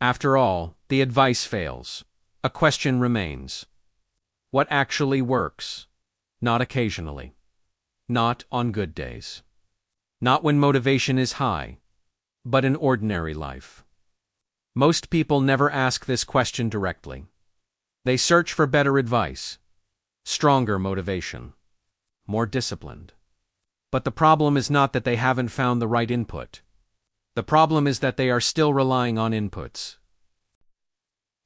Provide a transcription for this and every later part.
After all, the advice fails. A question remains. What actually works? Not occasionally. Not on good days. Not when motivation is high, but in ordinary life. Most people never ask this question directly. They search for better advice, stronger motivation, more disciplined. But the problem is not that they haven't found the right input. The problem is that they are still relying on inputs.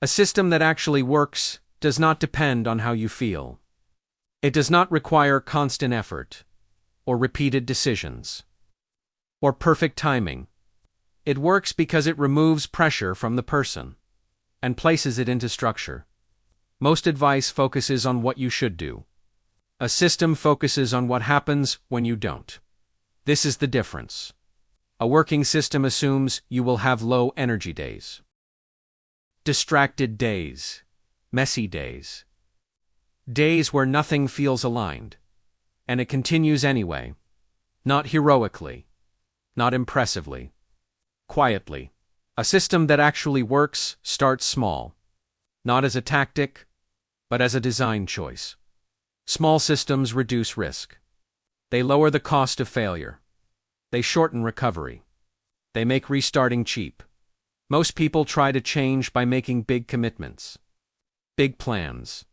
A system that actually works does not depend on how you feel. It does not require constant effort, or repeated decisions, or perfect timing. It works because it removes pressure from the person and places it into structure. Most advice focuses on what you should do. A system focuses on what happens when you don't. This is the difference. A working system assumes you will have low energy days, distracted days, messy days, days where nothing feels aligned, and it continues anyway, not heroically, not impressively, quietly. A system that actually works starts small, not as a tactic, but as a design choice. Small systems reduce risk. They lower the cost of failure. They shorten recovery. They make restarting cheap. Most people try to change by making big commitments, big plans,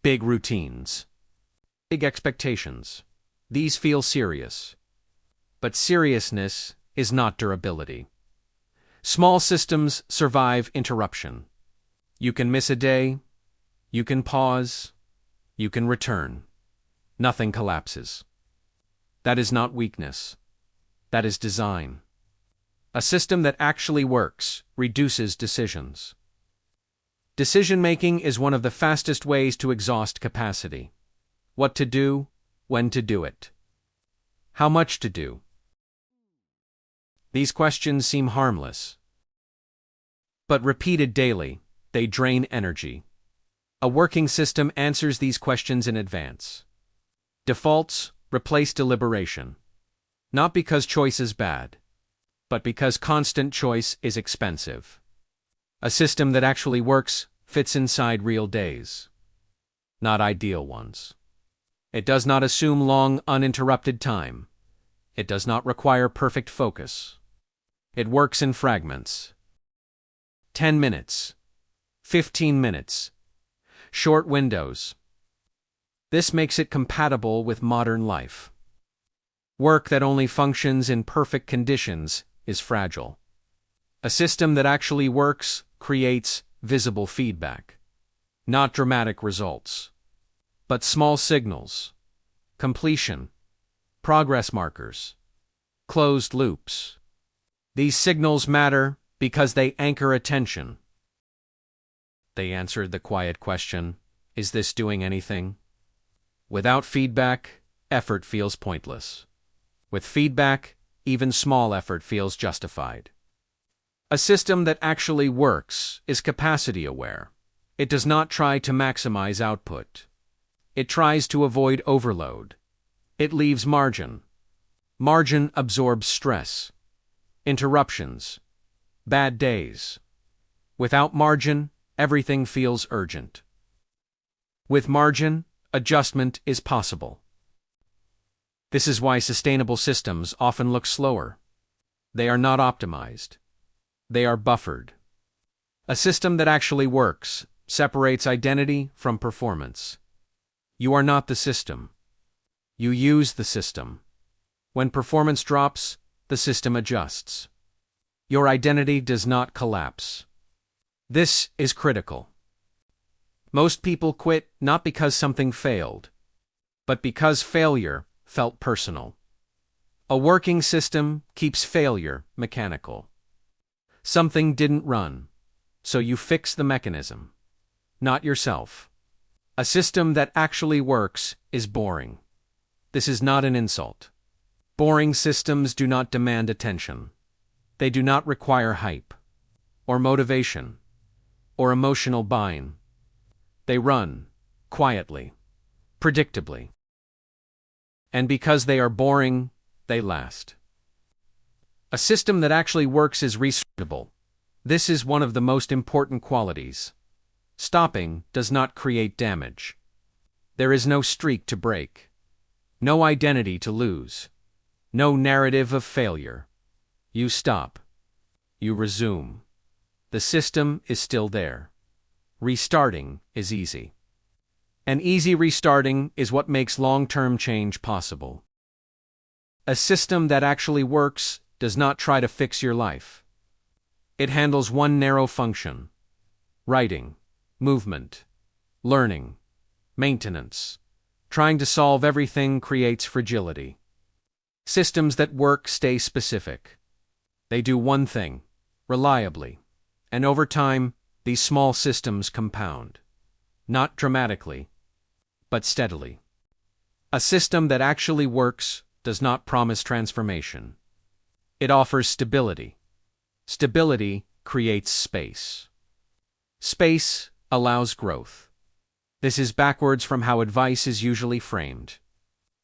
big routines, big expectations. These feel serious. But seriousness is not durability. Small systems survive interruption. You can miss a day, you can pause, you can return. Nothing collapses. That is not weakness. That is design. A system that actually works reduces decisions. Decision-making is one of the fastest ways to exhaust capacity. What to do, when to do it, how much to do. These questions seem harmless. But repeated daily, they drain energy. A working system answers these questions in advance. Defaults replace deliberation. Not because choice is bad, but because constant choice is expensive. A system that actually works fits inside real days, not ideal ones. It does not assume long, uninterrupted time. It does not require perfect focus. It works in fragments. 10 minutes, 15 minutes, short windows. This makes it compatible with modern life. Work that only functions in perfect conditions is fragile. A system that actually works creates visible feedback. Not dramatic results, but small signals, completion, progress markers, closed loops. These signals matter because they anchor attention. They answered the quiet question, is this doing anything? Without feedback, effort feels pointless. With feedback, even small effort feels justified. A system that actually works is capacity aware. It does not try to maximize output. It tries to avoid overload. It leaves margin. Margin absorbs stress, interruptions, bad days. Without margin, everything feels urgent. With margin, adjustment is possible. This is why sustainable systems often look slower. They are not optimized. They are buffered. A system that actually works separates identity from performance. You are not the system. You use the system. When performance drops, the system adjusts. Your identity does not collapse. This is critical. Most people quit not because something failed, but because failure felt personal. A working system keeps failure mechanical. Something didn't run, so you fix the mechanism, not yourself. A system that actually works is boring. This is not an insult. Boring systems do not demand attention. They do not require hype, or motivation, or emotional buy-in. They run, quietly, predictably. And because they are boring, they last. A system that actually works is restartable. This is one of the most important qualities. Stopping does not create damage. There is no streak to break. No identity to lose. No narrative of failure. You stop. You resume. The system is still there. Restarting is easy. And easy restarting is what makes long-term change possible. A system that actually works does not try to fix your life. It handles one narrow function: writing, movement, learning, maintenance. Trying to solve everything creates fragility. Systems that work stay specific. They do one thing, reliably, and over time, these small systems compound. Not dramatically, but steadily. A system that actually works does not promise transformation. It offers stability. Stability creates space. Space allows growth. This is backwards from how advice is usually framed.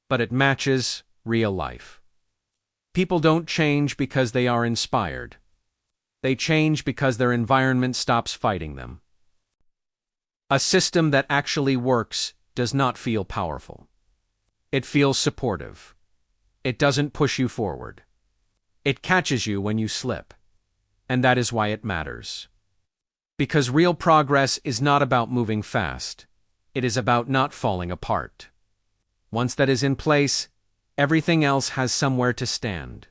But it matches real life. People don't change because they are inspired. They change because their environment stops fighting them. A system that actually works does not feel powerful. It feels supportive. It doesn't push you forward. It catches you when you slip. And that is why it matters. Because real progress is not about moving fast. It is about not falling apart. Once that is in place, everything else has somewhere to stand.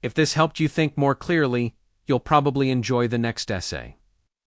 If this helped you think more clearly, you'll probably enjoy the next essay.